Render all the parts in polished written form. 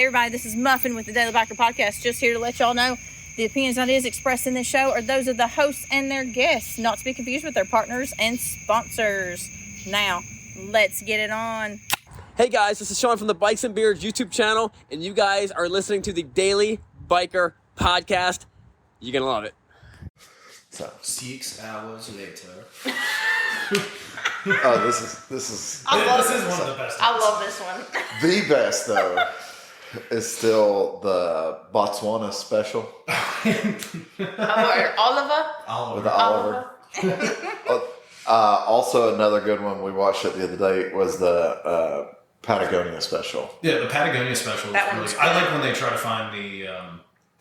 Hey everybody, this is Muffin with the Daily Biker Podcast. Just here to let y'all know the opinions and ideas expressed in this show are those of the hosts and their guests, not to be confused with their partners and sponsors. Now, let's get it on. Hey guys, this is Sean from the Bikes and Beards YouTube channel, and you guys are listening to the Daily Biker Podcast. You're gonna love it. So 6 hours later. Oh, this is This is one of the best. I love this one. the best though. Is still the Botswana special Oliver? with the Oliver. Also, another good one we watched it the other day was the Patagonia special. Yeah, the Patagonia special. That Really, one's I like when they try to find the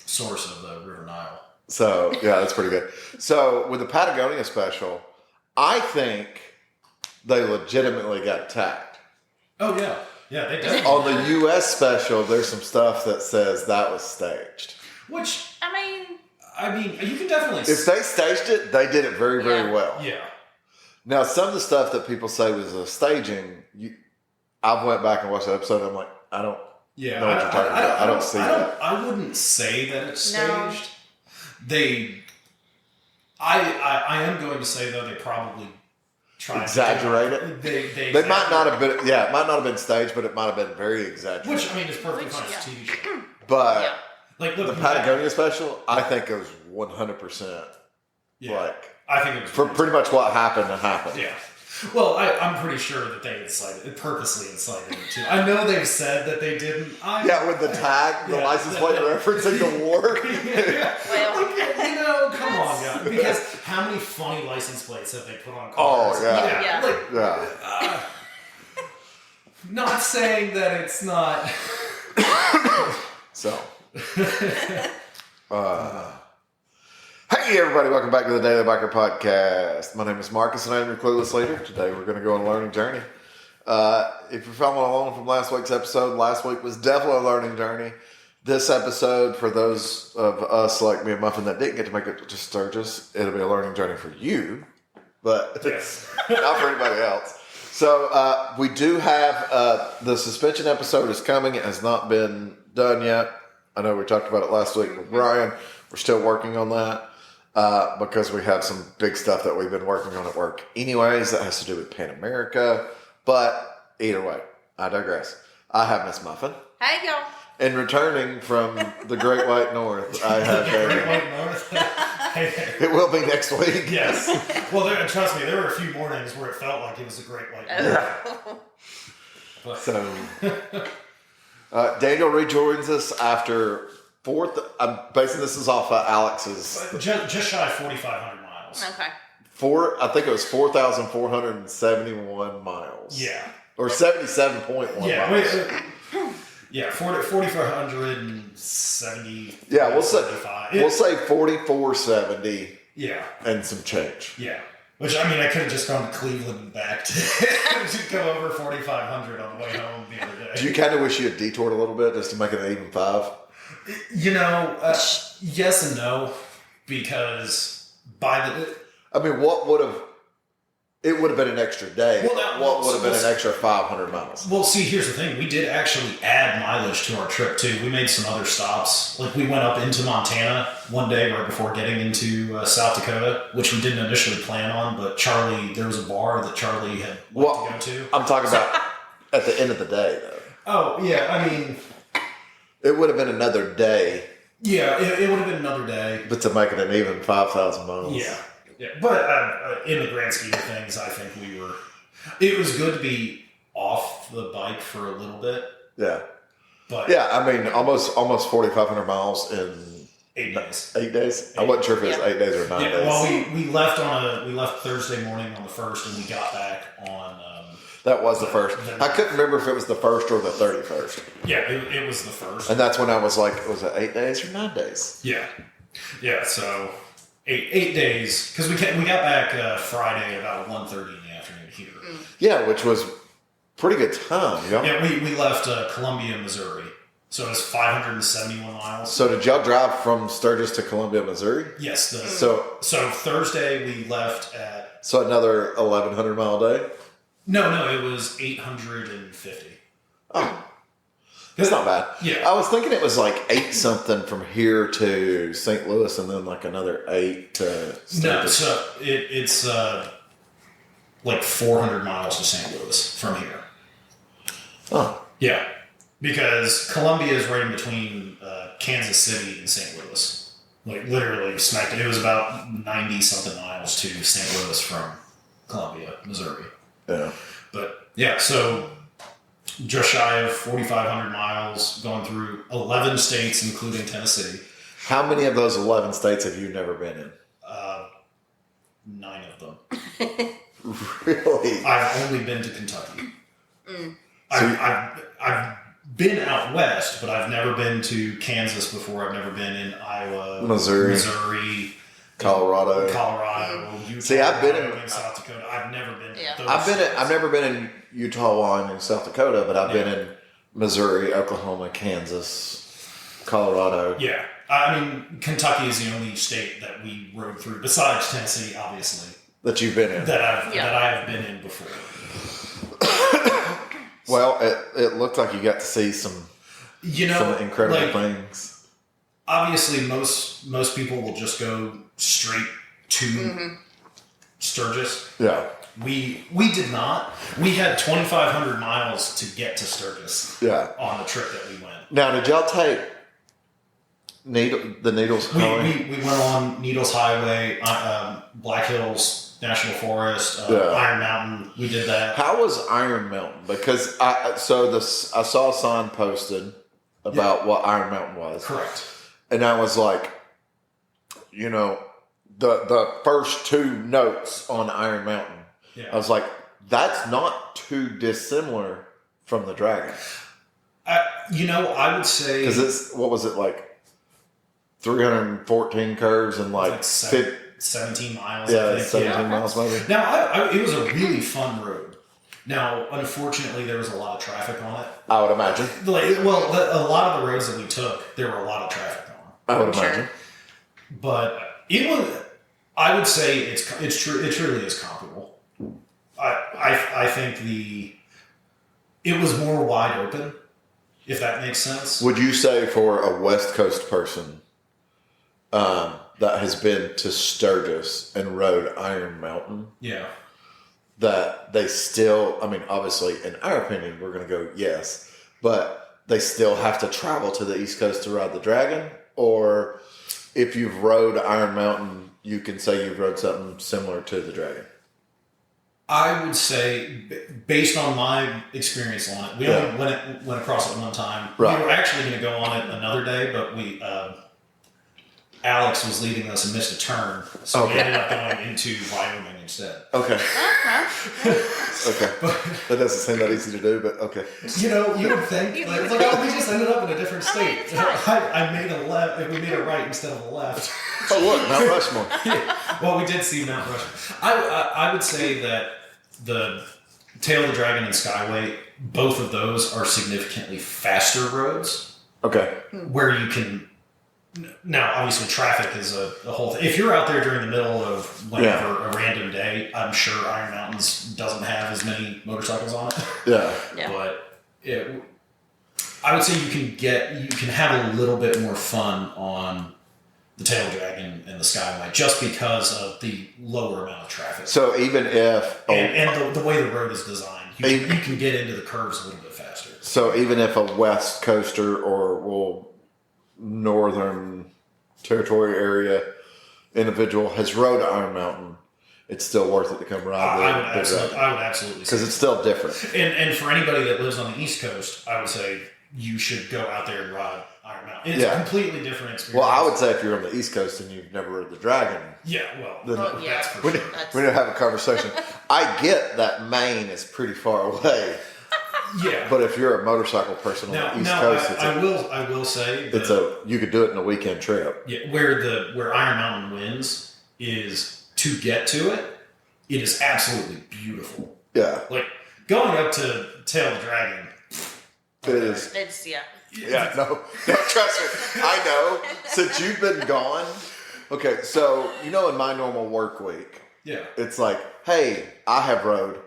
source of the River Nile. So yeah, that's pretty good. So with the Patagonia special, I think they legitimately got attacked. Oh yeah, yeah, they did. On the U.S. special, there's some stuff that says that was staged. Which I mean, you can definitely. If they staged it, they did it very, very well. Yeah. Now, some of the stuff that people say was a staging, I went back and watched the episode. And I'm like, I don't know what you're talking about. I don't see that. I wouldn't say that it's staged. No. I am going to say though they probably tried Exaggerate to, it. They Might not have been. Yeah, it might not have been staged, but it might have been very exaggerated. Which I mean is perfectly fine. It's a TV show. But Like the Patagonia special, I think it was 100%. Yeah. Like I think it was for pretty much what happened. Yeah. Well, I'm pretty sure that they purposely incited it too. I know they've said that they didn't. With the tag, the license plate referencing the war. well, Come on, guys. Because how many funny license plates have they put on Oh, cars? yeah. Not saying that it's not. So. Hey everybody, welcome back to the Daily Biker Podcast. My name is Marcus and I am your clueless leader. Today we're going to go on a learning journey. If you're following along from last week's episode, last week was definitely a learning journey. This episode, for those of us like me and Muffin that didn't get to make it to Sturgis, it'll be a learning journey for you, but it's not for anybody else. So we do have the suspension episode is coming. It has not been done yet. I know we talked about it last week with Brian. We're still working on that. Because we have some big stuff that we've been working on at work anyways that has to do with Pan America. But either way, I digress. I have Miss Muffin. hey y'all. And returning from the Great White North, I have Great Daniel. White North. Hey there. It will be next week. Yes. Well, trust me, there were a few mornings where it felt like it was a Great White North. But, So, Daniel rejoins us after I'm basing this off Alex's. just shy of 4,500 miles. Okay. I think it was 4,471 miles. Yeah. Or 77.1 miles. Yeah, 4,470. Yeah, we'll say 4,470 Yeah. and some change. Yeah. Which, I mean, I could have just gone to Cleveland and back to go over 4,500 on the way home the other day. Do you kind of wish you had detoured a little bit just to make it an even 5? Yes and no, because what would have... It would have been an extra day. What would have been an extra 500 miles? Well, see, here's the thing. We did actually add mileage to our trip, too. We made some other stops. Like, we went up into Montana one day right before getting into South Dakota, which we didn't initially plan on, but there was a bar that Charlie had wanted to go to. I'm talking about at the end of the day, though. Oh, yeah, I mean... It would have been another day. Yeah, it would have been another day. But to make it an even 5,000 miles. Yeah. But in the grand scheme of things, I think it was good to be off the bike for a little bit. Yeah. But yeah, I mean, almost 4,500 miles in 8 days. 8 days? I wasn't sure if it was 8 days or 9 days. Well, we left Thursday morning on the 1st, and we got back on... that was the 1st. I couldn't remember if it was the 1st or the 31st. Yeah, it was the 1st. And that's when I was like, was it 8 days or 9 days? Yeah. Yeah, so 8 days. Because we got back Friday about 1:30 in the afternoon here. Yeah, which was pretty good time. Yeah, we left Columbia, Missouri. So it was 571 miles. So did y'all drive from Sturgis to Columbia, Missouri? Yes. So Thursday we left at... So another 1,100 mile day? No, it was 850. Oh. It's not bad. Yeah. I was thinking it was like 8 something from here to St. Louis, and then like another 8 to Sturgis. No, so it's like 400 miles to St. Louis from here. Oh, Yeah, because Columbia is right in between Kansas City and St. Louis. Like literally smacked it. It was about 90 something miles to St. Louis from Columbia, Missouri. yeah. But yeah, so just shy of 4,500 miles, going through 11 states, including Tennessee. How many of those 11 states have you never been in? 9 of them. Really? I've only been to Kentucky. I've been out west, but I've never been to Kansas before. I've never been in Iowa, Missouri, Colorado, Utah. See, I've been in South Dakota. I've never been. Yeah. To those I've never been in Utah, Wyoming, and South Dakota, but I've been in Missouri, Oklahoma, Kansas, Colorado. Yeah, I mean Kentucky is the only state that we rode through, besides Tennessee, obviously, That you've been in. that I have been in before. Well, it looked like you got to see some incredible things. Obviously, most people will just go straight to Sturgis. Yeah. We did not. We had 2,500 miles to get to Sturgis. Yeah. On the trip that we went. Now, did y'all take the Needles Highway? We went on Needles Highway, Black Hills National Forest, Iron Mountain. We did that. How was Iron Mountain? Because I saw a sign posted about what Iron Mountain was. Correct. And I was like, the first 2 notes on Iron Mountain. Yeah. I was like, that's not too dissimilar from the Dragon. I would say Because it's, what was it, like 314 curves and like 17 miles. Yeah, I think. 17 miles maybe. Now, it was a really fun road. Now, unfortunately, there was a lot of traffic on it. I would imagine. A lot of the roads that we took, there were a lot of traffic on. I would imagine. But it was. I would say it's true. It truly is comparable. I think it was more wide open, if that makes sense. Would you say for a West Coast person that has been to Sturgis and rode Iron Mountain, Yeah. that they still, I mean, obviously, in our opinion, we're going to go yes, but they still have to travel to the East Coast to ride the Dragon? Or if you've rode Iron Mountain, you can say you've rode something similar to the Dragon? I would say, based on my experience on it, we only went across it one time. Right. We were actually going to go on it another day, but Alex was leading us and missed a turn, so we ended up going into Wyoming instead. Okay. Okay. That doesn't seem that easy to do, but okay. You would think, we just ended up in a different state. I made a left, we made a right instead of a left. Oh, look, Mount Rushmore. Well, we did see Mount Rushmore. I would say that the Tail of the Dragon and Skyway, both of those are significantly faster roads. Okay. Where you can... Now, obviously, traffic is a whole thing. If you're out there during the middle of whenever a random day, I'm sure Iron Mountains doesn't have as many motorcycles on it. Yeah. But I would say you can have a little bit more fun on the Tail of the Dragon and the Skyway just because of the lower amount of traffic. So even if... And the way the road is designed, you can get into the curves a little bit faster. So even if a West Coaster or Northern Territory area individual has rode Iron Mountain, it's still worth it to come ride I would absolutely because it's still different. And for anybody that lives on the East Coast, I would say you should go out there and ride Iron Mountain. It's a completely different experience. Well, I would say if you're on the East Coast and you've never rode the Dragon, that's for sure. We need to have a conversation. I get that Maine is pretty far away. Yeah, but if you're a motorcycle person on the East Coast, I will say you could do it in a weekend trip. Yeah, where Iron Mountain wins is to get to it. It is absolutely beautiful. Yeah, like going up to Tail of the Dragon. It is. It's Yeah, no, trust me. I know. Since you've been gone, okay. So in my normal work week, it's like, hey, I have rode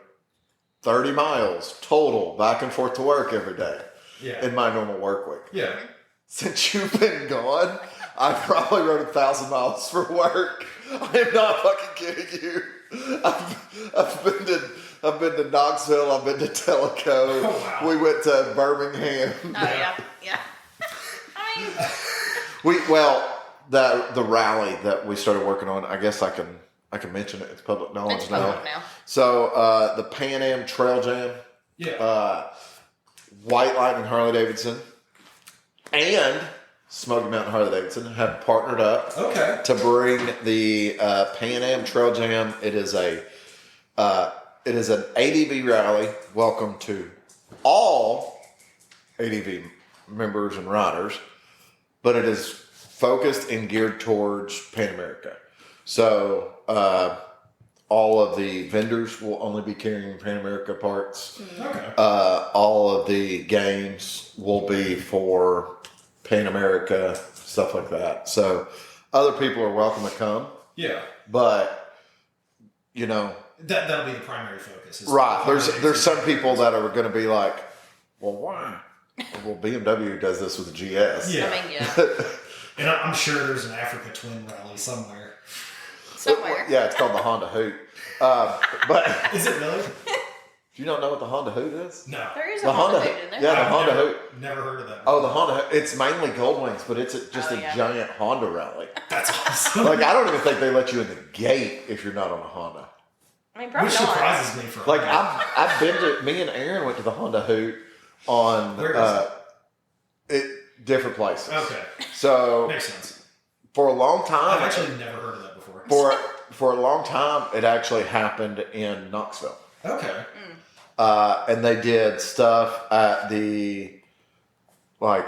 30 miles total back and forth to work every day. in my normal work week. Yeah. Since you've been gone, I probably rode 1,000 miles for work. I am not fucking kidding you. I've been to Knoxville. I've been to Tellico. Oh, wow. We went to Birmingham. Oh yeah. I mean, The rally that we started working on. I guess I can mention it. It's public knowledge it's now. public now. So the Pan Am Trail Jam. Yeah. White Lightning Harley Davidson and Smoky Mountain Harley Davidson have partnered up to bring the Pan Am Trail Jam. It is an ADV rally. Welcome to all ADV members and riders, but it is focused and geared towards Pan America. So all of the vendors will only be carrying Pan America parts. Okay. All of the games will be for Pan America, stuff like that. So other people are welcome to come. Yeah. But, that'll be the primary focus. Right. There's some people that are going to be like, well, why? Well, BMW does this with the GS. Yeah. I mean, yeah. And I'm sure there's an Africa Twin rally somewhere. Somewhere. Yeah, it's called the Honda Hoot. But Is it really? do you not know what the Honda Hoot is? No. There is a The Honda Honda Hoot in there. Yeah, the I've Honda never, Hoot. Never heard of that. Oh, the Honda Hoot. It's mainly Gold Wings, but it's just Oh, a yeah. giant Honda rally. That's awesome. Like, I don't even think they let you in the gate if you're not on a Honda. I mean, probably Which not. surprises me for Like, I've been to, me and Aaron went to the Honda Hoot on Where is different places. Okay. So Makes sense. for a long time, I've actually never heard of that before. for a long time, it actually happened in Knoxville. Okay. And they did stuff at the, like,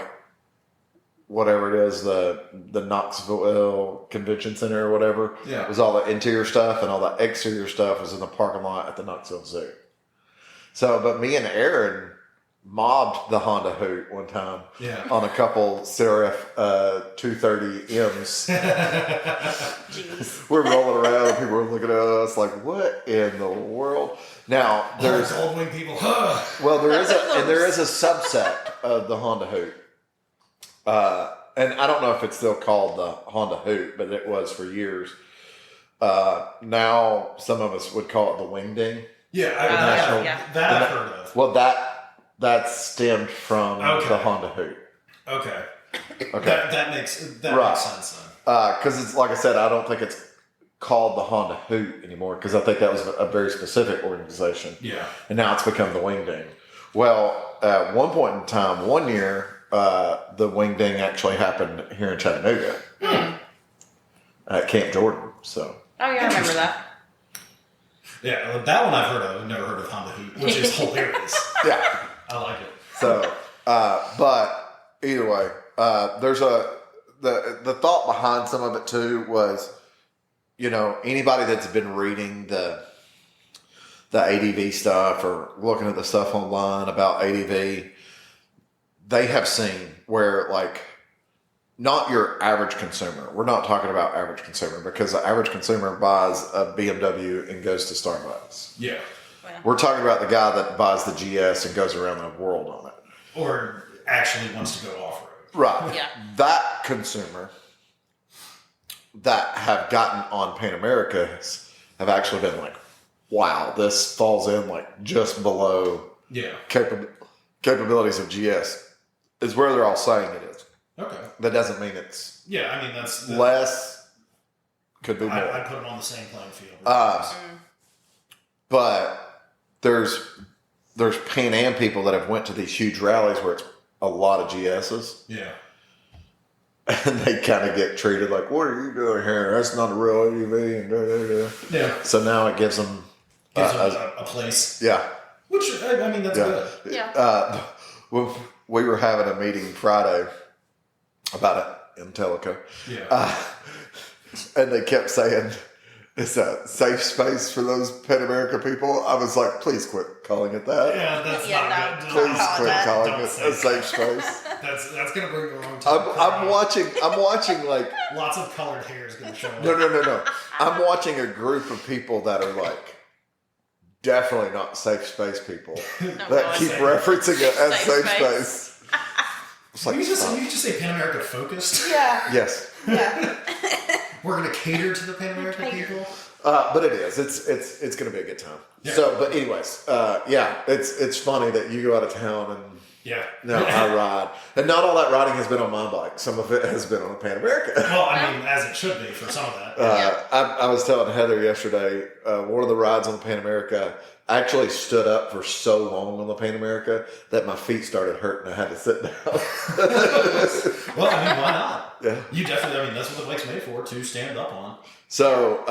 whatever it is, the Knoxville Convention Center or whatever. Yeah. It was all the interior stuff, and all the exterior stuff was in the parking lot at the Knoxville Zoo. So, but me and Aaron mobbed the Honda Hoot one time Yeah. on a couple CRF 230Ms. Jeez. We're rolling around, and people were looking at us like, what in the world? Now, there's Gold Wing people. Huh. well, there is a subset of the Honda Hoot, and I don't know if it's still called the Honda Hoot, but it was for years. Now, some of us would call it the Wingding. Yeah. Yeah. That I've heard of. Well, that stemmed from the Honda Hoot. Okay. Okay, That makes sense then. because it's like I said, I don't think it's called the Honda Hoot anymore because I think that was a very specific organization. Yeah. And now it's become the Wingding. Well, at one point in time, one year, the Wingding actually happened here in Chattanooga at Camp Jordan. So, Oh yeah, I remember that. Yeah, that one I've heard of. I've never heard of Honda Hoot, which is hilarious. yeah. I like it. So, but either way, there's the thought behind some of it too was, anybody that's been reading the ADV stuff or looking at the stuff online about ADV, they have seen where, like, not your average consumer. We're not talking about average consumer because the average consumer buys a BMW and goes to Starbucks. Yeah. We're talking about the guy that buys the GS and goes around the world on it. Or actually wants to go off-road. Right. Yeah. That consumer that have gotten on Pan Americas have actually been like, wow, this falls in like just below Yeah. capabilities of GS is where they're all saying it is. Okay. That doesn't mean it's Yeah, I mean, that's... less, could be more. I put them on the same playing field. But there's Pan Am people that have went to these huge rallies where it's a lot of GSs. Yeah. And they kind of get treated like, what are you doing here? That's not a real ADV. And da, da, da. Yeah. So now it gives them A place. yeah. Which, I mean, that's good. Yeah. We were having a meeting Friday about it in Tellico. Yeah. And they kept saying, it's a safe space for those Pan America people. I was like, please quit calling it that. Yeah, that's Yeah, not no, good. don't Please call it quit that. calling Don't it say a safe space. That's going to bring the wrong I'm watching like, Lots of colored hair is going to show up. no. I'm watching a group of people that are like, definitely not safe space people that no, keep safe. referencing it as Safe safe space. It's like you just say Pan America focused. Yeah. yes. Yeah. We're going to cater to the Pan American people. But it is. It's going to be a good time. Yeah. So, but anyways, it's funny that you go out of town and I ride, and not all that riding has been on my bike. Some of it has been on a Pan America. Well, I mean, as it should be for some of that. I was telling Heather yesterday, one of the rides on the Pan America, I actually stood up for so long on the Pan America that my feet started hurting. I had to sit down. Well, I mean, why not? Yeah. You definitely, I mean, that's what the bike's made for, to stand up on. So,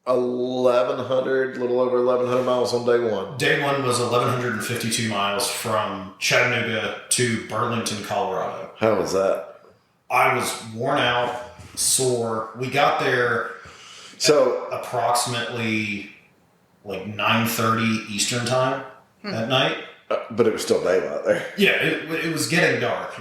1,100, little over 1,100 miles on day one. Day one was 1,152 miles from Chattanooga to Burlington, Colorado. How was that? I was worn out, sore. We got there approximately like 9:30 Eastern time at night. But it was still daylight there. Yeah, it was getting dark.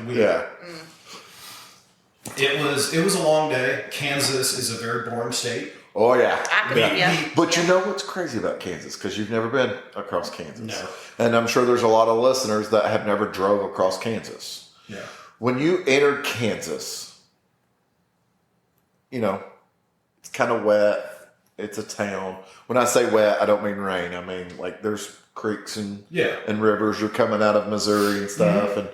It was a long day. Kansas is a very boring state. Oh, yeah. Yeah. But you know what's crazy about Kansas? Because you've never been across Kansas. No. And I'm sure there's a lot of listeners that have never drove across Kansas. Yeah. When you enter Kansas, it's kind of wet. It's a town. When I say wet, I don't mean rain. I mean, like, there's creeks and rivers. You're coming out of Missouri and stuff. And,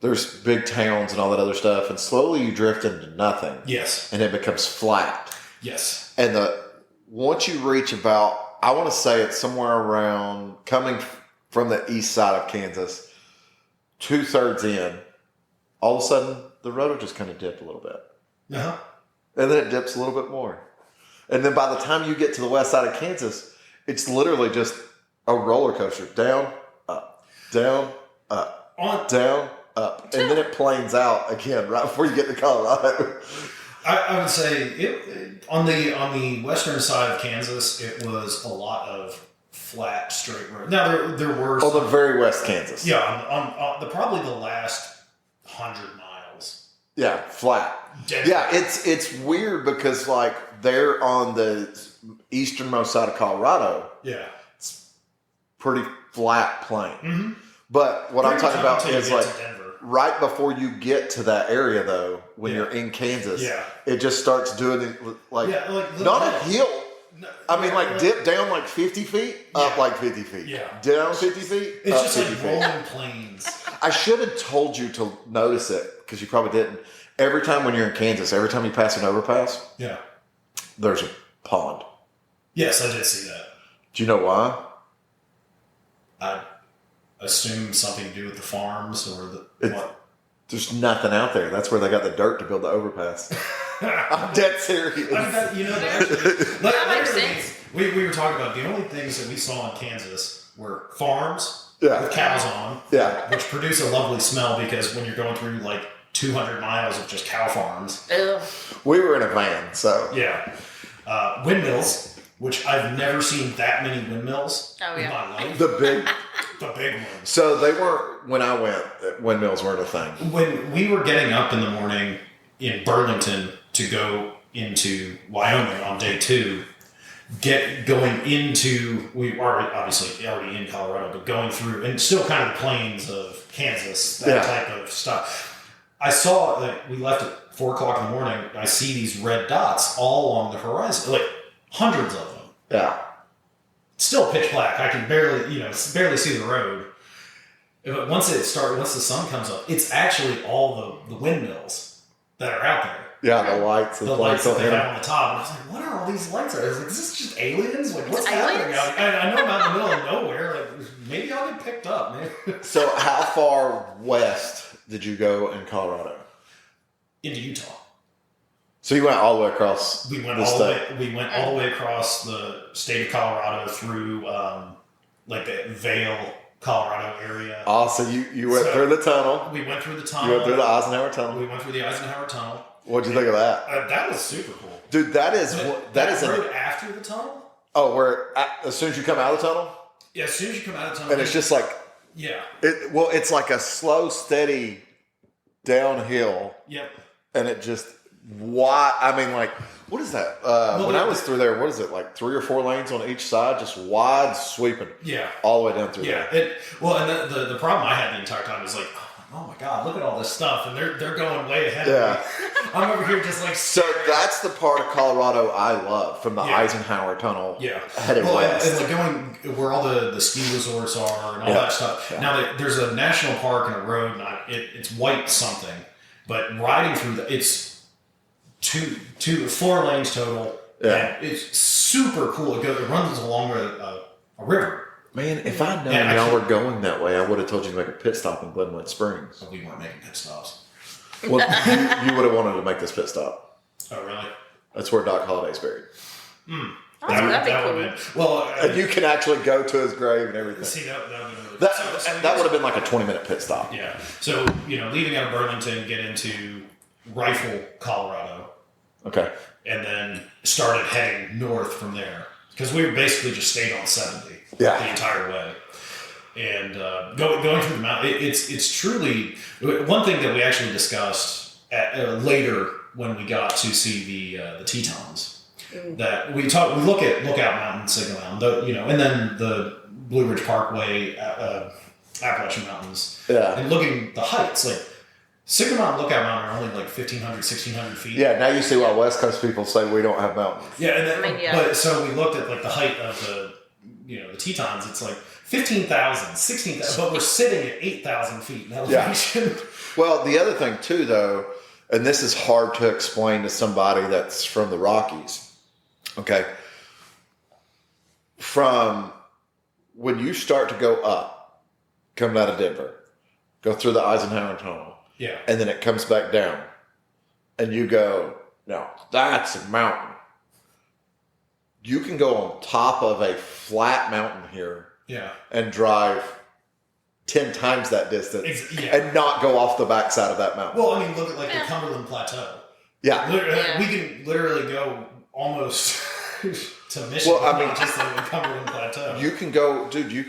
there's big towns and all that other stuff. And slowly you drift into nothing. Yes. And it becomes flat. Yes. And once you reach about, I want to say it's somewhere around, coming from the east side of Kansas, 2/3 in, all of a sudden the road will just kind of dip a little bit. Uh-huh. And then it dips a little bit more. And then by the time you get to the west side of Kansas, it's literally just a roller coaster. Down, up, down, up, down, up. And then it planes out again right before you get to Colorado. I would say on the western side of Kansas, it was a lot of flat, straight road. Now there were the very west Kansas. Yeah, on probably the last 100 miles. Yeah, flat. Yeah, it's weird because like they're on the easternmost side of Colorado. Yeah, it's pretty flat plain. Mm-hmm. But what I'm talking about is like Denver. Right before you get to that area, though, when you're in Kansas, it just starts doing it like not a hill. No, I mean, like dip down like 50 feet, up like 50 feet. Yeah. Down 50 feet, it's up just 50 like feet. rolling plains. I should have told you to notice it because you probably didn't. Every time when you're in Kansas, every time you pass an overpass, there's a pond. Yes, I did see that. Do you know why? I assume something to do with the farms or what? There's nothing out there. That's where they got the dirt to build the overpass. I'm dead serious. That makes sense. We were talking about the only things that we saw in Kansas were farms with cows on, which produce a lovely smell because when you're going through like 200 miles of just cow farms. Ugh. We were in a van, so. Yeah. Windmills, which I've never seen that many windmills in my life. The big ones. So they weren't, when I went, windmills weren't a thing. When we were getting up in the morning in Burlington to go into Wyoming on day 2, we were obviously already in Colorado, but going through, and still kind of the plains of Kansas, that type of stuff. I saw that we left at 4 o'clock in the morning. I see these red dots all along the horizon, like hundreds of them. Yeah. Still pitch black. I can barely see the road. But once the sun comes up, it's actually all the windmills that are out there. Yeah, the lights. The lights that they have on the top. And I was like, what are all these lights? I was like, is this just aliens? Like, what's happening out here? I know I'm out in the middle of nowhere. Like, maybe I'll get picked up, man. So how far west did you go in Colorado? Into Utah. So you went all the way across We went all the way across the state of Colorado through like the Vail, Colorado area. Oh, so you went through the tunnel. We went through the tunnel. You went through the Eisenhower Tunnel. We went through the Eisenhower Tunnel. What'd you think of that? That was super cool. Dude, that is road after the tunnel? Oh, where as soon as you come out of the tunnel? Yeah, as soon as you come out of the tunnel. And it's just like it's like a slow, steady downhill. Yep. And it just why? I mean, like, what is that? When I was through there, what is it, like 3 or 4 lanes on each side, just wide sweeping, all the way down through there. And the problem I had the entire time is like, oh my God, look at all this stuff, and they're going way ahead of me. I'm over here just like. So that's the part of Colorado I love, from the Eisenhower Tunnel headed west. And like going where all the ski resorts are and all that stuff. Yeah. Now there's a national park and a road, and it's white something, but riding through it's 4 lanes total. Yeah, and it's super cool. It runs along a river. Man, if I'd known y'all were going that way, I would have told you to make a pit stop in Glenwood Springs. But we weren't making pit stops. Well, you would have wanted to make this pit stop. Oh, really? That's where Doc Holliday's buried. That'd be cool. Well, and you can actually go to his grave and everything. See, that would have been really that would have been like a 20-minute pit stop. Yeah. So, leaving out of Burlington, get into Rifle, Colorado. Okay. And then started heading north from there. Because we basically just stayed on 70 the entire way. And going through the mountain, it's truly one thing that we actually discussed later when we got to see the Tetons. That we look at Lookout Mountain, Signal Mountain, and then the Blue Ridge Parkway, Appalachian Mountains, and looking the heights like. Signal Mountain, Lookout Mountain are only like 1,500, 1,600 feet. Yeah, now you see why West Coast people say we don't have mountains. Yeah, and then, but so we looked at like the height of the Tetons. It's like 15,000, 16,000, but we're sitting at 8,000 feet in elevation. Yeah. Well, the other thing too, though, and this is hard to explain to somebody that's from the Rockies. Okay, from when you start to go up, coming out of Denver, go through the Eisenhower Tunnel. Yeah. And then it comes back down. And you go, no, that's a mountain. You can go on top of a flat mountain here and drive 10 times that distance and not go off the backside of that mountain. Well, I mean, look at like the Cumberland Plateau. Yeah. We can literally go almost to Michigan, just on the Cumberland Plateau. You can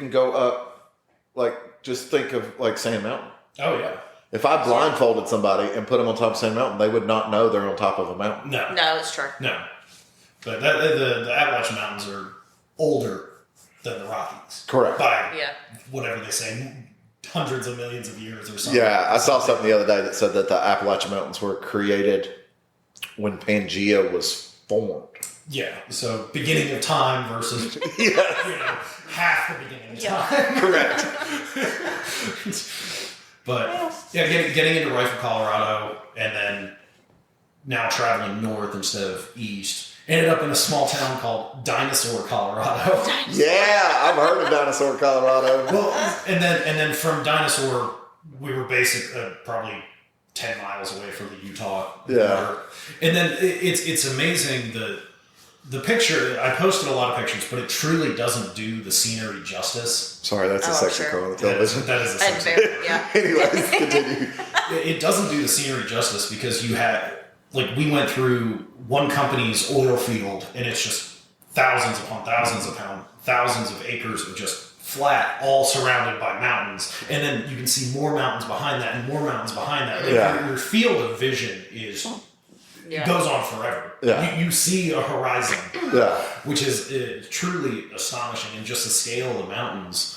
go up, like, just think of like Sand Mountain. Oh, yeah. If I blindfolded somebody and put them on top of Sand Mountain, they would not know they're on top of a mountain. No, it's true. No, but the Appalachian Mountains are older than the Rockies. Correct. By whatever they say, hundreds of millions of years or something. Yeah, I saw something the other day that said that the Appalachian Mountains were created when Pangea was formed. Yeah, so beginning of time versus half the beginning of time. Correct. But getting into Rifle, Colorado, and then now traveling north instead of east, ended up in a small town called Dinosaur, Colorado. Yeah, I've heard of Dinosaur, Colorado. Well, and then from Dinosaur, we were probably 10 miles away from the Utah border. And then it's amazing the picture. I posted a lot of pictures, but it truly doesn't do the scenery justice. Sorry, that's a sexy girl on the television. That is a sexy girl. Anyways, continue. It doesn't do the scenery justice because you had, like, we went through one company's oil field and it's just thousands upon thousands of acres of just flat, all surrounded by mountains. And then you can see more mountains behind that and more mountains behind that. Like your field of vision goes on forever. Yeah. You see a horizon, which is truly astonishing. And just the scale of the mountains.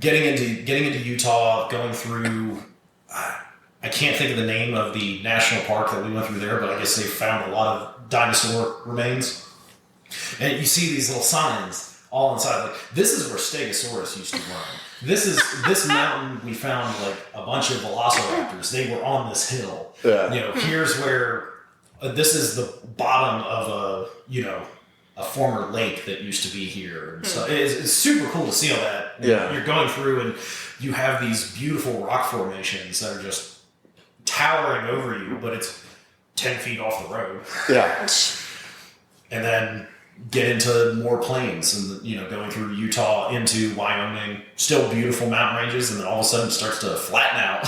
Getting into Utah, going through, I can't think of the name of the national park that we went through there, but I guess they found a lot of dinosaur remains. And you see these little signs all inside. Like, this is where Stegosaurus used to roam. This mountain we found like a bunch of velociraptors. They were on this hill. Yeah. Here's where this is the bottom of a former lake that used to be here. And so it's super cool to see all that. You're going through and you have these beautiful rock formations that are just towering over you, but it's 10 feet off the road. Yeah. And then get into more plains and, going through Utah into Wyoming, still beautiful mountain ranges. And then all of a sudden it starts to flatten out.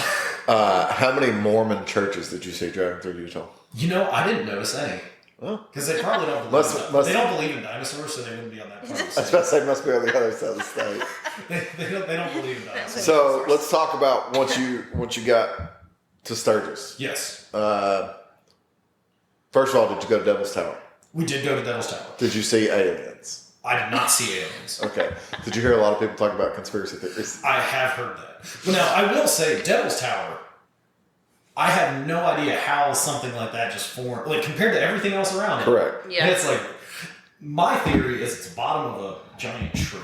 How many Mormon churches did you see driving through Utah? I didn't notice any. Because they probably don't believe they don't believe in dinosaurs, so they wouldn't be on that part of the state. I was about to say, must be on the other side of the state. they don't believe in dinosaurs. So let's talk about once you got to Sturgis. Yes. First of all, did you go to Devil's Tower? We did go to Devil's Tower. Did you see aliens? I did not see aliens. Okay. Did you hear a lot of people talk about conspiracy theories? I have heard that. But now, I will say, Devil's Tower, I have no idea how something like that just formed, like, compared to everything else around it. Correct. Yeah. And it's like, my theory is it's the bottom of a giant tree.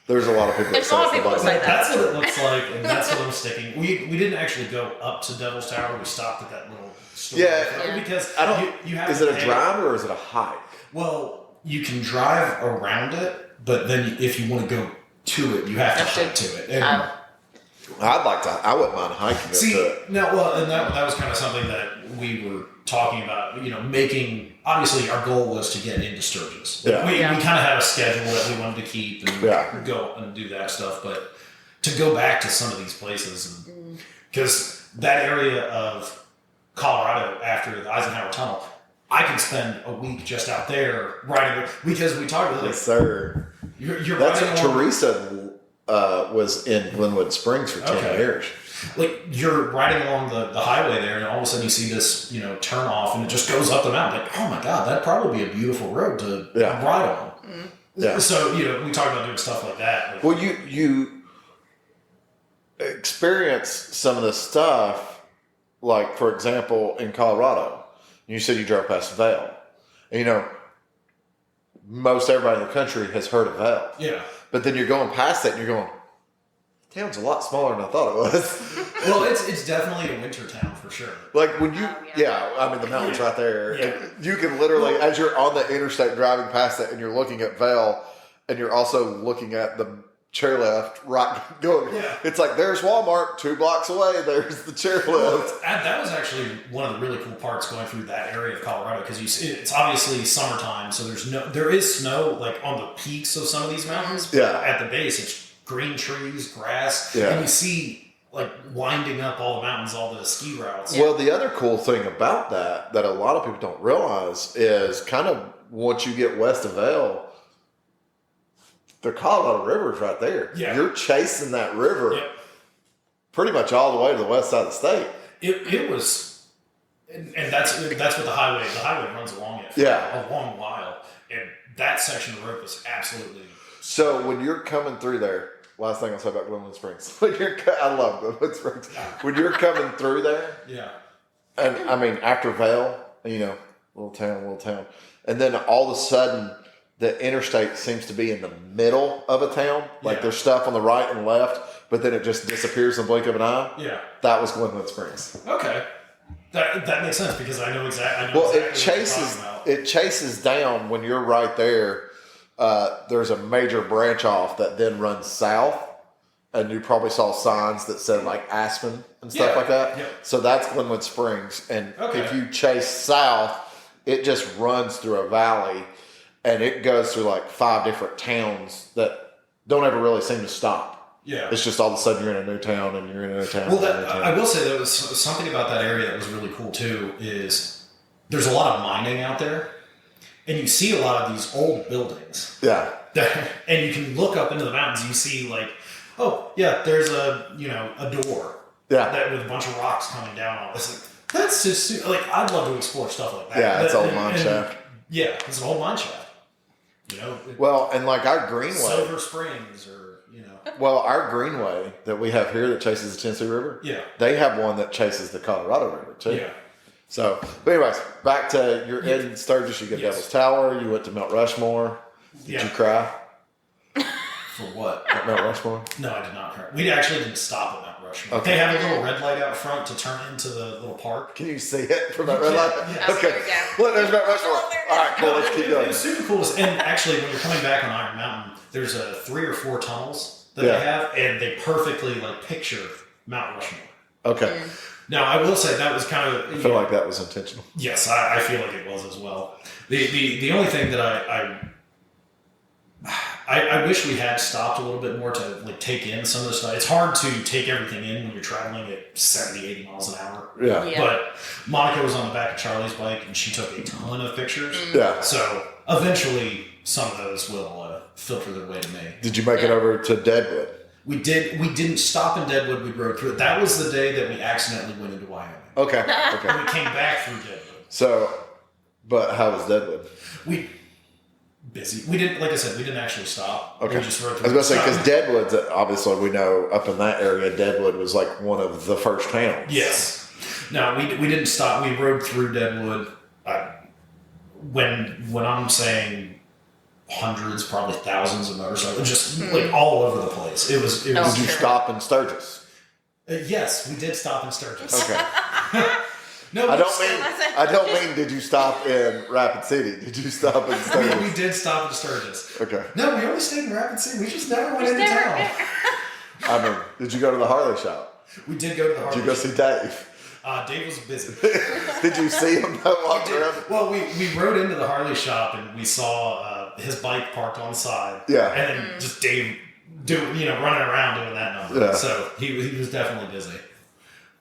There's a lot of people that There's a lot of it's the people that bottom. say that. That's what it looks like, and that's what I'm sticking. We didn't actually go up to Devil's Tower. We stopped at that little store. Yeah. Because I don't. you have Is to it a pay. drive or is it a hike? Well, you can drive around it, but then if you want to go to it, you have to hike to it. And I wouldn't mind hiking up see, to it. no, well, and that was kind of something that we were talking about, making, obviously our goal was to get into Sturgis. Yeah. We kind of had a schedule that we wanted to keep and go and do that stuff, but to go back to some of these places, because that area of Colorado after the Eisenhower Tunnel, I could spend a week just out there riding, because we talked about Yes, sir. you're That's riding what along, Teresa was in Glenwood Springs for 10 Okay. years. like you're riding along the highway there, and all of a sudden you see this, turn off, and it just goes up the mountain. Like, oh my God, that'd probably be a beautiful road to ride on. Yeah. So, we talk about doing stuff like that. Like, Well, you experience some of the stuff, like, for example, in Colorado. You said you drove past Vail. And, most everybody in the country has heard of Vail. yeah. But then you're going past that and you're going, town's a lot smaller than I thought it was. Well, it's definitely a winter town for sure. Like when you, the mountain's right there. And you can literally, as you're on the interstate driving past that and you're looking at Vail and you're also looking at the chairlift, right, going, it's like there's Walmart 2 blocks away, there's the chairlift. That was actually one of the really cool parts going through that area of Colorado, because it's obviously summertime, so there is snow like on the peaks of some of these mountains. But at the base, it's green trees, grass, and you see like winding up all the mountains, all the ski routes. Well, the other cool thing about that a lot of people don't realize is kind of once you get west of Vail, the Colorado River is right there. Yeah. You're chasing that river pretty much all the way to the west side of the state. It was, and that's what the highway runs along it for a long while, and that section of the road was absolutely. So when you're coming through there, last thing I'll say about Glenwood Springs. I love Glenwood Springs. When you're coming through there, and I mean after Vail, little town, and then all of a sudden the interstate seems to be in the middle of a town. Like there's stuff on the right and left, but then it just disappears in the blink of an eye. Yeah. That was Glenwood Springs. Okay. That makes sense, because I know exactly. Well, exactly it chases down when you're right there. There's a major branch off that then runs south, and you probably saw signs that said like Aspen and stuff like that. Yeah. So that's Glenwood Springs, and if you chase south, it just runs through a valley, and it goes through like 5 different towns that don't ever really seem to stop. Yeah. It's just all of a sudden you're in a new town and you're in a new town. Well, I will say there was something about that area that was really cool too, is there's a lot of mining out there, and you see a lot of these old buildings. Yeah. And you can look up into the mountains, you see like, there's a door. Yeah. That with a bunch of rocks coming down on it. It's like, that's just like, I'd love to explore stuff like that. Yeah, it's old mine shaft. Yeah, it's an old mine shaft. Well, and like our greenway. Silver Springs, or Well, our greenway that we have here that chases the Tennessee River, they have one that chases the Colorado River too. Yeah. So, but anyways, back to you're in Sturgis. You get Devil's Tower. You went to Mount Rushmore. Did you cry For what? at Mount Rushmore? No, I did not cry. We actually didn't stop at Mount Rushmore. They have a little red light out front to turn into the little park. Can you see it from that red light? Yeah. Okay. Look, there's Mount Rushmore. All right, cool. Let's keep It going. was super cool. And actually, when you're coming back on Iron Mountain, there's 3 or 4 tunnels that they have, and they perfectly picture Mount Rushmore. Okay. Now, I will say that was kind of. I feel like that was intentional. Yes, I feel like it was as well. The only thing that I wish we had stopped a little bit more to take in some of the stuff. It's hard to take everything in when you're traveling at 70, 80 miles an hour. Yeah. But Monica was on the back of Charlie's bike, and she took a ton of pictures. Yeah. So eventually, some of those will filter their way to me. Did you make it over to Deadwood? We did. We didn't stop in Deadwood. We rode through it. That was the day that we accidentally went into Wyoming. Okay. And we came back through Deadwood. So But how was Deadwood? Busy. We didn't, like I said, we didn't actually stop. Okay. We just rode I through. was going to say, because Deadwood's, obviously we know up in that area, Deadwood was like one of the first towns. Yes. No, we didn't stop. We rode through Deadwood. When I'm saying hundreds, probably thousands of motorcycles, just like all over the place. It was. Did you stop in Sturgis? Yes, we did stop in Sturgis. Okay. No, I don't mean. Did you stop in Rapid City? Did you stop in Sturgis? We did stop in Sturgis. Okay. No, we only stayed in Rapid City. We just never went into town. I mean, did you go to the Harley shop? We did go to the Harley. Did you go see Dave? Dave was busy. Did you see him walk around? Well, we rode into the Harley shop and we saw his bike parked on the side. Yeah. And then just Dave running around doing that number. Yeah. So he was definitely busy.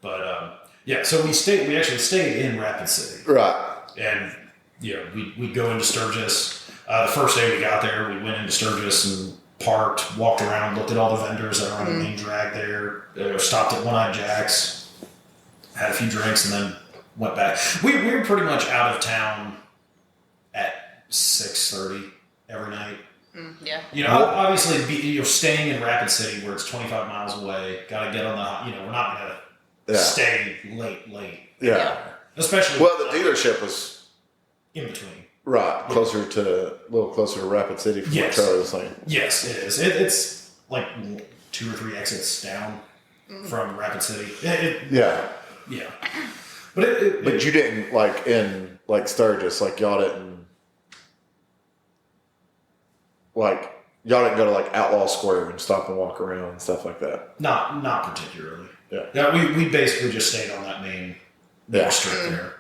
But so we actually stayed in Rapid City. Right. And we go into Sturgis. The first day we got there, we went into Sturgis and parked, walked around, looked at all the vendors that are on the main drag there. Stopped at One Eyed Jack's. Had a few drinks and then went back. We were pretty much out of town at 6:30 every night. Yeah. Obviously, staying in Rapid City where it's 25 miles away. Got to get on the. We're not gonna stay late. Yeah. Especially. Well, the dealership was in between. Right, a little closer to Rapid City from what Charlie was saying. Yes, it is. It's like 2 or 3 exits down from Rapid City. Yeah. Yeah, but you didn't like in like Sturgis, like y'all didn't go to like Outlaw Square and stop and walk around and stuff like that. Not particularly. Yeah. We basically just stayed on that main strip there.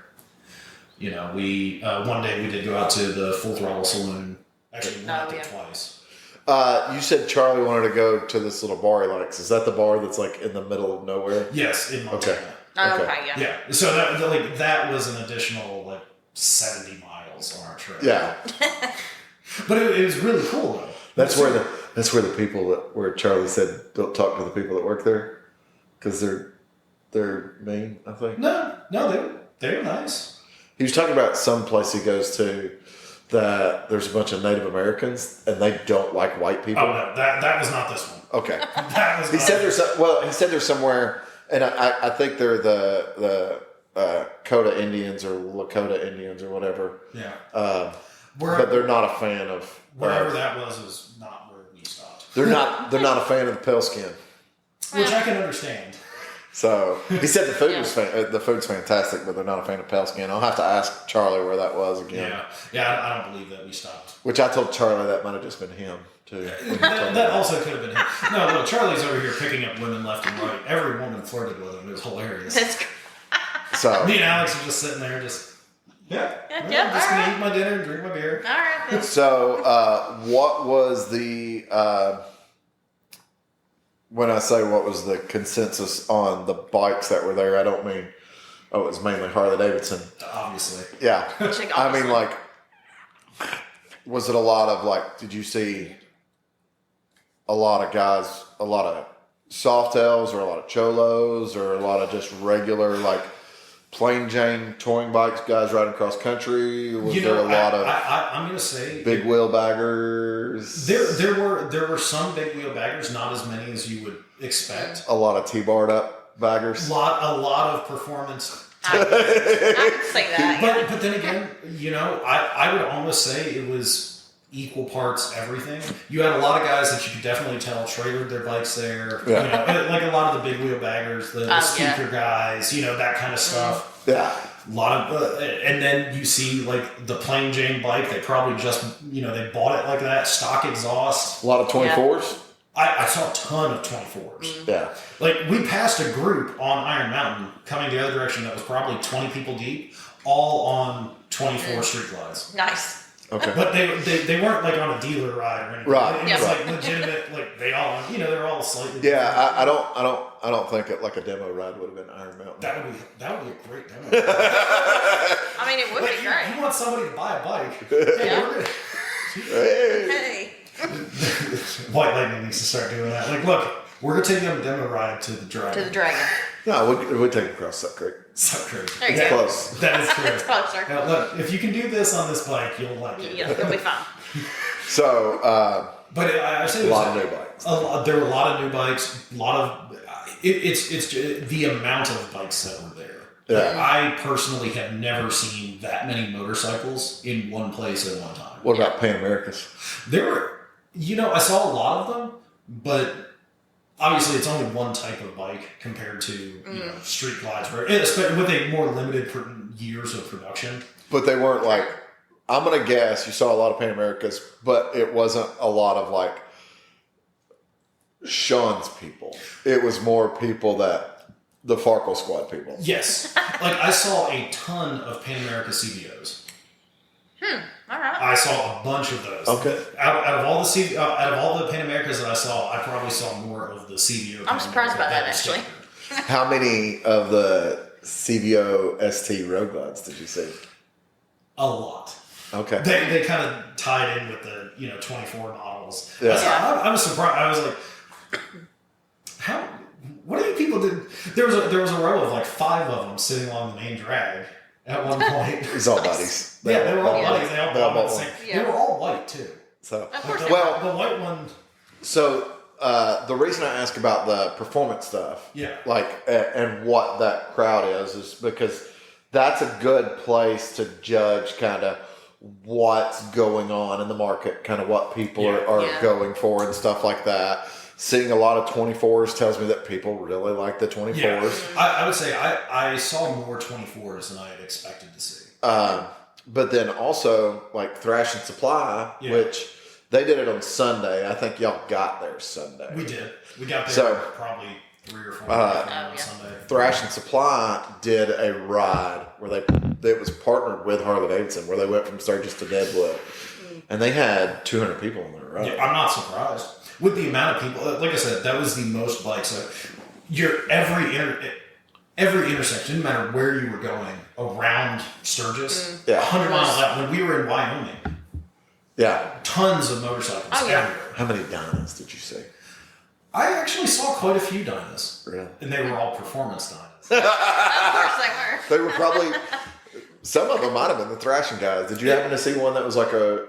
We one day we did go out to the Full Throttle Saloon. Actually, we went out there twice. You said Charlie wanted to go to this little bar he likes. Is that the bar that's like in the middle of nowhere? Yes, in Montana. Okay. Yeah. So that was an additional 70 miles on our trip. Yeah. But it was really cool though. That's where the people where Charlie said don't talk to the people that work there because they're mean. I think. No, they were nice. He was talking about some place he goes to that there's a bunch of Native Americans and they don't like white people. Oh no, that was not this one. Okay. That was. He said there's somewhere. And I think they're the Coda Indians or Lakota Indians or whatever. Yeah. But they're not a fan of wherever that was not where we stopped. They're not a fan of the pale skin. Which I can understand. So he said the food the food's fantastic, but they're not a fan of pale skin. I'll have to ask Charlie where that was again. Yeah. I don't believe that we stopped. Which I told Charlie that might have just been him too. That also could have been him. No, look, Charlie's over here picking up women left and right. Every woman flirted with him. It was hilarious. So me and Alex are just sitting there, just I'm just gonna eat my dinner and drink my beer. All right. Then. So what was the when I say what was the consensus on the bikes that were there? I don't mean it was mainly Harley Davidson. Obviously. Yeah. I mean, like, was it a lot of did you see a lot of guys, a lot of Softails or a lot of Cholos or a lot of just regular plain Jane touring bikes, guys riding cross country? Was there a lot of I'm going to say big wheel baggers? There were some big wheel baggers, not as many as you would expect. A lot of T-barred up baggers. A lot of performance. I could say that. But then again, I would almost say it was equal parts everything. You had a lot of guys that you could definitely tell trailered their bikes there. Yeah. Like a lot of the big wheel baggers, the speaker guys, that kind of stuff. Yeah. A lot of, and then you see the plain Jane bike. They probably just, they bought it like that, stock exhaust. A lot of 24s. I saw a ton of 24s. Yeah. We passed a group on Iron Mountain coming the other direction that was probably 20 people deep, all on 24 street glides. Nice. Okay. But they weren't on a dealer ride or anything. Right. It was legitimate. They all, they're all slightly. Yeah, I don't think a demo ride would have been Iron Mountain. That would be a great demo. I mean, it would be great. You want somebody to buy a bike? Yeah. Hey. White Lightning needs to start doing that. Look, we're gonna take you on a demo ride to the Dragon. No, we take it across Suck Creek. Suck Creek. There you It's go. close. That is true. It's closer. Now, look, if you can do this on this bike, you'll like it. Yeah, you'll be fine. So, But I say a lot of new bikes. There were a lot of new bikes. A lot of it's the amount of bikes that were there. Yeah. I personally have never seen that many motorcycles in one place at one time. What about Pan Americas? There were, I saw a lot of them, but obviously it's only one type of bike compared to street glides, especially with a more limited years of production. But they weren't like, I'm going to guess you saw a lot of Pan Americas, but it wasn't a lot of like Sean's people. It was more people the Farkle Squad people. Yes. Like I saw a ton of Pan America CVOs. All right. I saw a bunch of those. Okay. Out of all the Pan Americas that I saw, I probably saw more of the CVO. I'm surprised by that, actually. How many of the CVO ST road glides did you see? A lot. Okay. They kind of tied in with the 24 models. Yeah. I was surprised. I was like, how? What do you people do? There was a row of like 5 of them sitting along the main drag at one point. It's all buddies. They were all buddies. They all bought bought the one. same. Yeah. They were all white too. So, Of course. well, The white one. so the reason I ask about the performance stuff, Yeah. like, and what that crowd is because that's a good place to judge kind of what's going on in the market, kind of what people are Yeah. going for and stuff like that. Seeing a lot of 24s tells me that people really like the 24s. Yeah. I would say I saw more 24s than I had expected to see. But then also like Thrash and Supply, Yeah. which they did it on Sunday. I think y'all got there Sunday. We did. We got there So, probably 3 or 4 yeah. on Sunday. Thrash and Supply did a ride where it was partnered with Harley Davidson, where they went from Sturgis to Deadwood, and they had 200 200 people on their ride. Yeah, I'm not surprised with the amount of people. Like I said, that was the most bikes. Every intersection, didn't matter where you were going around Sturgis, Yeah. 100 miles out. When we were in Wyoming, Yeah. tons of motorcycles Oh, yeah. everywhere. How many diamonds did you see? I actually saw quite a few Dynas, Really? and they were all performance Dynas. Of course they were. They were probably, some of them might have been the thrashing guys. Did you happen to see one that was like a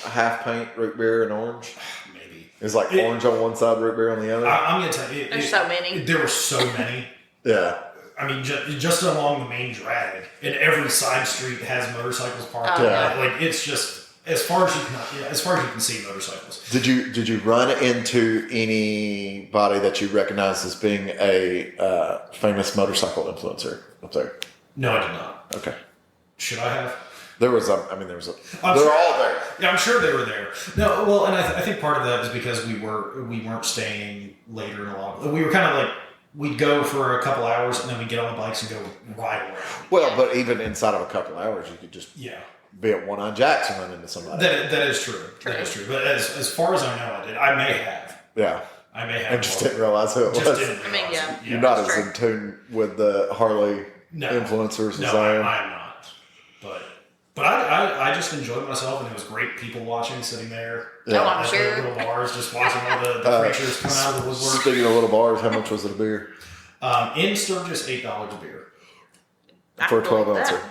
half paint root beer and orange? Maybe. It was like orange on one side, root beer on the other. I'm going to tell you. There's so many. There were so many. Yeah. I mean, just along the main drag, and every side street has motorcycles parked. Oh, yeah. Like it's just as far as you can see motorcycles. Did you run into anybody that you recognize as being a famous motorcycle influencer up there? No, I did not. Okay. Should I have? There was a. I'm they're sure- all there. Yeah, I'm sure they were there. No, well, and I think part of that is because we weren't staying later in a lot. We were kind of like we'd go for a couple hours and then we'd get on the bikes and go ride around. Well, but even inside of a couple hours, you could just Yeah. be at One-Eye Jacks and run into somebody. That is true. That is true. But as far as I know, I did. I may have. Yeah. I may have. And just didn't realize who it Just was. didn't I mean, realize yeah. it. You're not that's as true. in tune with the Harley influencers No, as I am. I'm not. But I just enjoyed myself, and it was great people watching, sitting there. Yeah. Oh, I'm At sure. the little bars, just watching all the creatures come out of the woodwork. Speaking of little bars, how much was it a beer? In Sturgis, $8 a beer I For a believe 12 that. ouncer.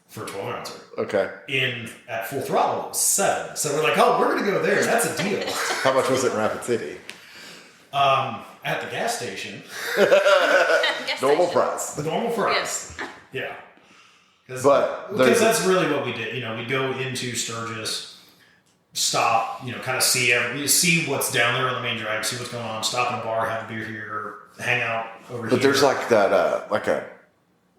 for a 12 ouncer. Okay. At Full Throttle, it was $7. So we're like, oh, we're gonna go there. That's a deal. How much was it in Rapid City? At the gas station, Gas Normal station. price. the normal price. Yes. Yeah. But Because there's that's really what we did. We'd go into Sturgis, stop, kind of see what's down there on the main drag, see what's going on, stop in a bar, have a beer here, hang out over here. But there's like that,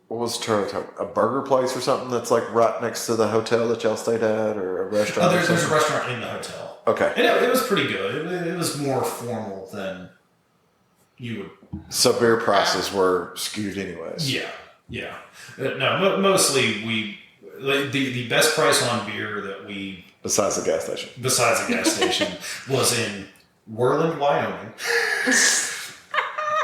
what was a burger place or something that's like right next to the hotel that y'all stayed at, or a restaurant? There's a restaurant in the hotel. Okay. And it was pretty good. It was more formal than you would. So beer prices were skewed anyways. Yeah. No, mostly the best price on beer that we, Besides the gas station. besides the gas station, was in Worland, Wyoming.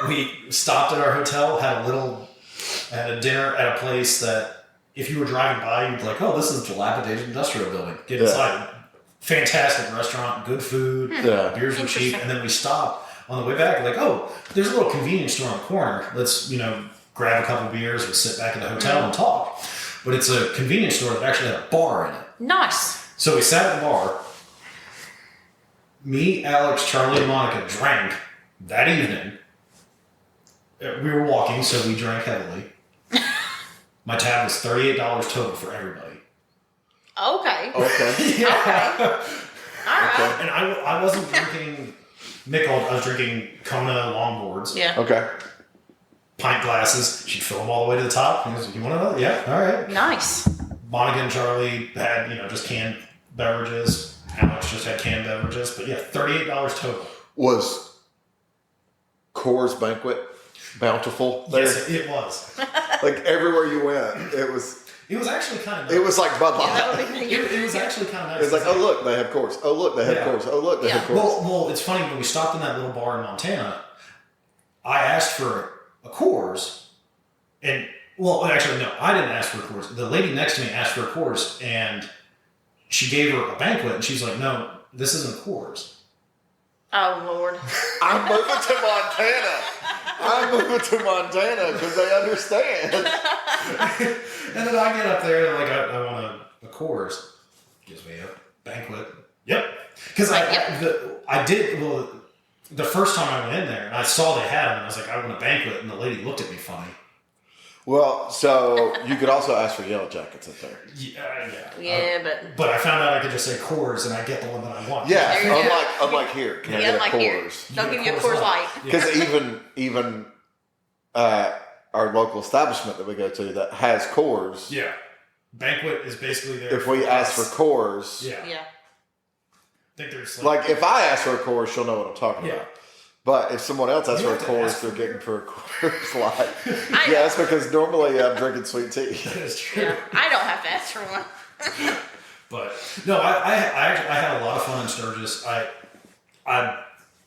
We stopped at our hotel, had a dinner at a place that if you were driving by, you'd be like, oh, this is a dilapidated industrial building. Get Yeah. inside. Fantastic restaurant, good food, Yeah. beers were cheap. And then we stopped on the way back, like, oh, there's a little convenience store on the corner. Let's, grab a couple beers, we'd sit back at the hotel and talk. But it's a convenience store that actually had a bar in it. Nice. So we sat at the bar. Me, Alex, Charlie, and Monica drank that evening. We were walking, so we drank heavily. My tab was $38 total for everybody. Okay. Okay. Yeah. Okay. All right. And I wasn't drinking nickel. I was drinking Kona longboards. Yeah. Okay. Pint glasses. She'd fill them all the way to the top. He goes, you want another? Yeah. All right. Nice. Monica and Charlie had, just canned beverages. Alex just had canned beverages. But yeah, $38 total. Was Coors Banquet bountiful there? Yes, it was. Like everywhere you went, it was. It was actually kind of nice. It was like Bud Light. That would be It was actually kind of nice. It's like, oh look, they have Coors. Oh look, they have Yeah. Coors. Oh look, they have Coors. Well, it's funny when we stopped in that little bar in Montana. I asked for a Coors, and actually no, I didn't ask for a Coors. The lady next to me asked for a Coors, and she gave her a Banquet, and she's like, "No, this isn't Coors." Oh, Lord. I'm moving to Montana. I'm moving to Montana because they understand. And then I get up there and I want a Coors. Gives me a Banquet. Yep. Because I did the first time I went in there and I saw they had them and I was like, I want a Banquet, and the lady looked at me funny. Well, so you could also ask for Yellow Jackets up there. Yeah, but I found out I could just say Coors and I get the one that I want. Yeah, There you go. unlike here. Can I get a Coors? They'll give you a Coors Light. Because even our local establishment that we go to that has Coors. Yeah. Banquet is basically there. If we ask for Coors, Yeah. Yeah. I think there's like if I ask for a Coors, she'll know what I'm talking about. But if someone else asks You for a have to Coors, ask they're for getting for a Coors Light. I Yeah, it's because normally I'm drinking sweet tea. That's true. Yeah. I don't have to ask for one. But no, I had a lot of fun in Sturgis. I'm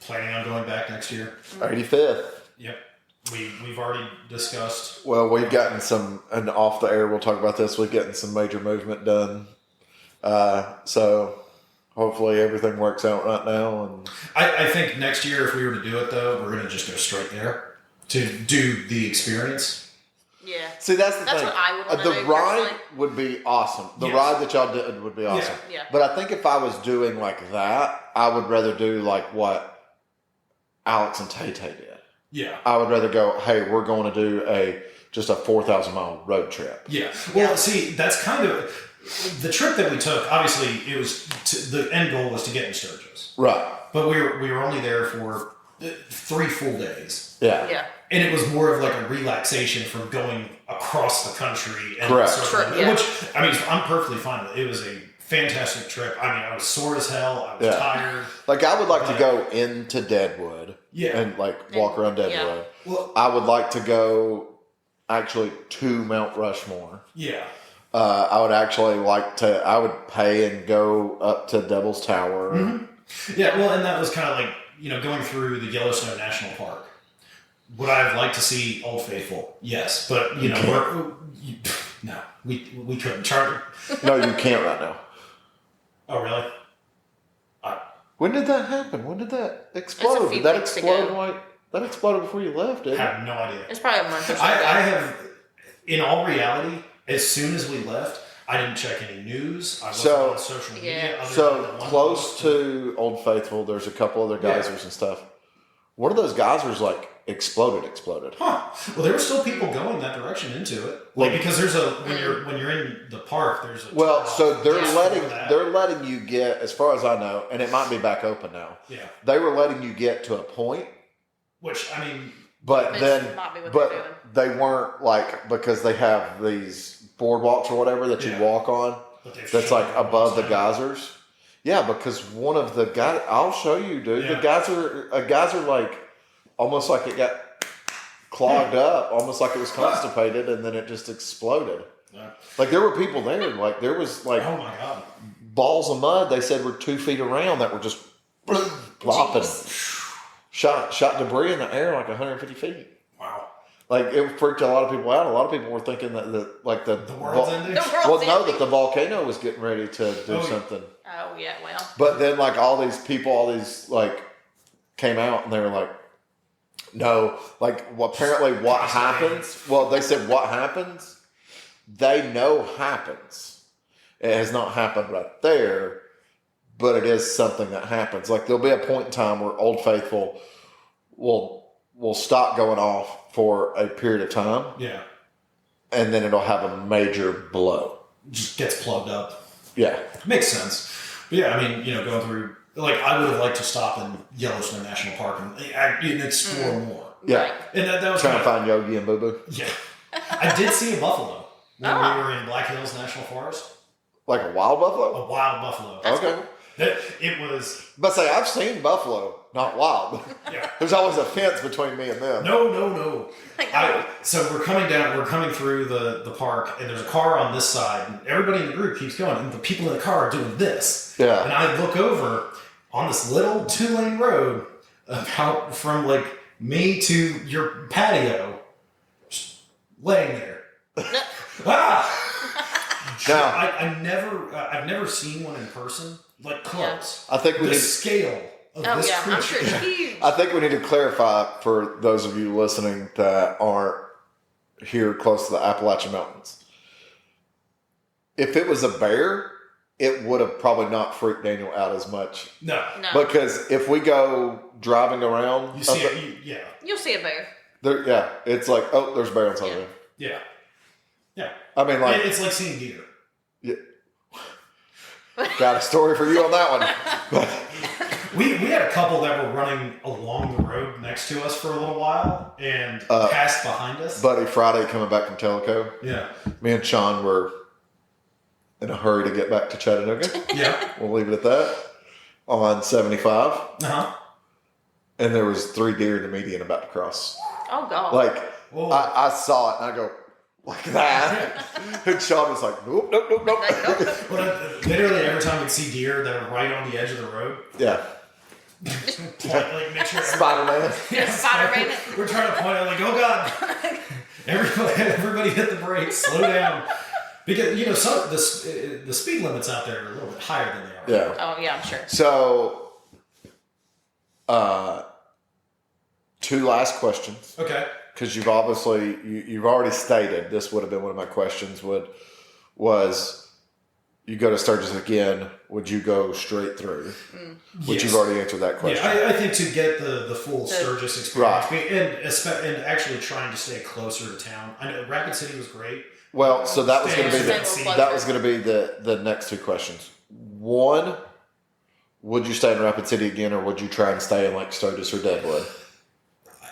planning on going back next year. 85th. Yep. We've already discussed. Well, we've gotten some, and off the air, we'll talk about this. We've gotten some major movement done. So hopefully everything works out right now. And I think next year, if we were to do it though, we're going to just go straight there to do the experience. Yeah. see, that's That's thing. what I would wanna The do, ride personally. would be awesome. The Yes. ride that y'all did would be awesome. Yeah. But I think if I was doing like that, I would rather do like what Alex and Tay Tay did. Yeah. I would rather go, hey, we're going to do just a 4,000 mile road trip. Yeah. Well, see, that's kind of the trip that we took. Obviously, it was the end goal was to get in Sturgis, Right. but we were only there for 3 full days. Yeah. Yeah. And it was more of like a relaxation from going across the country. And Correct. circling, Sure, yeah. Which, I mean, I'm perfectly fine with it. It was a fantastic trip. I mean, I was sore as hell. I was Yeah. tired. Like I would like to But- go into Deadwood. Yeah. And like walk around Deadwood. Well, I would like to go actually to Mount Rushmore. yeah. I would actually I would pay and go up to Devil's Tower. Mm-hmm. Yeah, well, and that was kind of like, going through the Yellowstone National Park. Would I have liked to see Old Faithful? Yes, but, no, we couldn't. Charlie. No, you can't right now. Oh, really? When did that happen? When did that explode? few Did that weeks explode ago. that exploded before you left, I didn't it? have no idea. It's probably a month or so. I ago. have, in all reality, as soon as we left, I didn't check any news. I wasn't So- on social media. Yeah. other So than the one close post. to Old Faithful, there's a couple other geysers and stuff. One of those geysers exploded. Huh. Well, there were still people going that direction into it. Well- Because there's when you're in the park, there's a Well, turnoff so they're just letting for that. they're letting you get, as far as I know, and it might be back open now. Yeah. They were letting you get to a point, Which, I mean, but This then might be what they're doing. they weren't because they have these boardwalks or whatever that you Yeah. walk on but they've that's shut like them above the down. geysers. Yeah, because one of the guys, I'll show you, dude. Yeah. The geyser like almost like it got clogged up, almost like it was constipated, and then it just exploded. Yeah. Like there were people there, like there was like Oh my god. balls of mud. They said were 2 feet around that were just plopping, shot debris in the air like 150 feet. Wow. Like it freaked a lot of people out. A lot of people were thinking that the The world's ending? The world's well, no, ending. that the volcano was getting ready to do Oh, yeah. something. Oh, yeah, well. But then, like all these people, came out and they were like, No, like apparently what happens. Well, they said what happens. They know happens. It has not happened right there, but it is something that happens. Like there'll be a point in time where Old Faithful will stop going off for a period of time. Yeah. And then it'll have a major blow. Just gets plugged up. Yeah. Makes sense. But yeah, I mean, going through, like, I would have liked to stop in Yellowstone National Park and explore more. Yeah. Right. And that was Trying to find Yogi and Boo Boo. Yeah. I did see a buffalo when we were in Black Hills National Forest. Like a wild buffalo? A wild buffalo. Okay. It was... But say, I've seen buffalo, not wild. Yeah. There's always a fence between me and them. No. So we're coming through the park, and there's a car on this side, and everybody in the group keeps going, and the people in the car are doing this. Yeah. And I look over on this little 2-lane road about from like me to your patio, just laying there. Ah! Now, I've never seen one in person, like close. I think The scale of this creature. I'm sure it's huge. I think we need to clarify for those of you listening that aren't here close to the Appalachian Mountains. If it was a bear, it would have probably not freaked Daniel out as much. No. Because if we go driving around, You see it, yeah. You'll see a bear. there, it's like, oh, there's a bear on something. Yeah. Yeah. I mean, like, It's like seeing deer. yeah. Got a story for you on that one. But, We had a couple that were running along the road next to us for a little while and passed behind us. Buddy Friday coming back from Tellico, Yeah. me and Sean were in a hurry to get back to Chattanooga. Yeah. We'll leave it at that. On 75. Uh-huh. And there was 3 deer in the median about to cross. Oh, God. Like, Whoa. I saw it and I go, like that. And Sean was like, nope. Well, literally every time we'd see deer that are right on the edge of the road, Yeah. like make sure Spider-Man. Spider-Man. We're trying to point out like, oh God. Everybody hit the brakes, slow down. Because some the speed limits out there are a little bit higher than they are. Yeah. Oh, yeah, I'm sure. So, 2 last questions. Okay. Because you've obviously you've already stated this would have been one of my questions. Was you go to Sturgis again? Would you go straight through? Which Yes. you've already answered that question. Yeah, I think to get the full Sturgis experience, Right. and actually trying to stay closer to town. I know Rapid City was great. Well, so that was going to be Stay the next 2 questions. One, would you stay in Rapid City again, or would you try and stay in like Sturgis or Deadwood?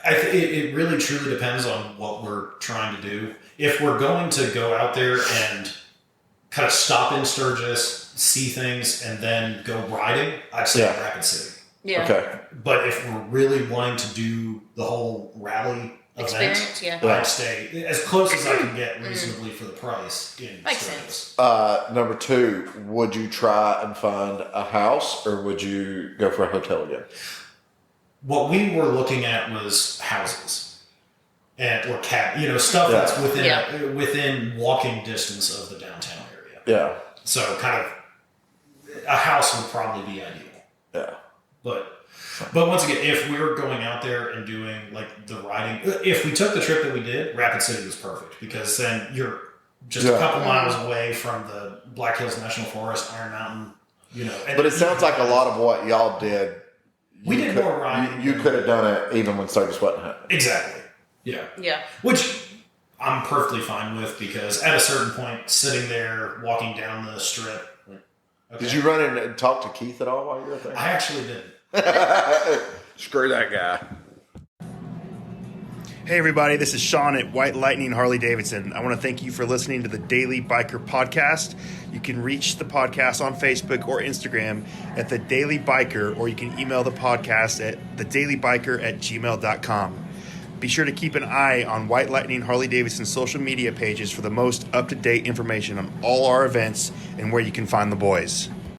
It really truly depends on what we're trying to do. If we're going to go out there and kind of stop in Sturgis, see things, and then go riding, I'd say Rapid City. Yeah. Okay. But if we're really wanting to do the whole rally Experience, event, yeah. I'd stay as close as I can get reasonably for the price in Makes Sturgis. Number 2, would you try and find a house, or would you go for a hotel again? What we were looking at was houses or stuff that's within walking distance of the downtown area. Yeah. So kind of a house would probably be ideal. Yeah. But once again, if we were going out there and doing like the riding, if we took the trip that we did, Rapid City was perfect because then you're just a couple miles away from the Black Hills National Forest, Iron Mountain, And But it sounds like a lot of what y'all did. We did more riding. You could have done it even when Sturgis wasn't happening. Exactly. Yeah. Yeah. Which I'm perfectly fine with because at a certain point, sitting there, walking down the strip. Okay. Did you run in and talk to Keith at all while you were there? I actually didn't. Screw that guy. Hey everybody, this is Sean at White Lightning Harley Davidson. I want to thank you for listening to the Daily Biker Podcast. You can reach the podcast on Facebook or Instagram at The Daily Biker, or you can email the podcast at thedailybiker@gmail.com. Be sure to keep an eye on White Lightning Harley Davidson's social media pages for the most up-to-date information on all our events and where you can find the boys.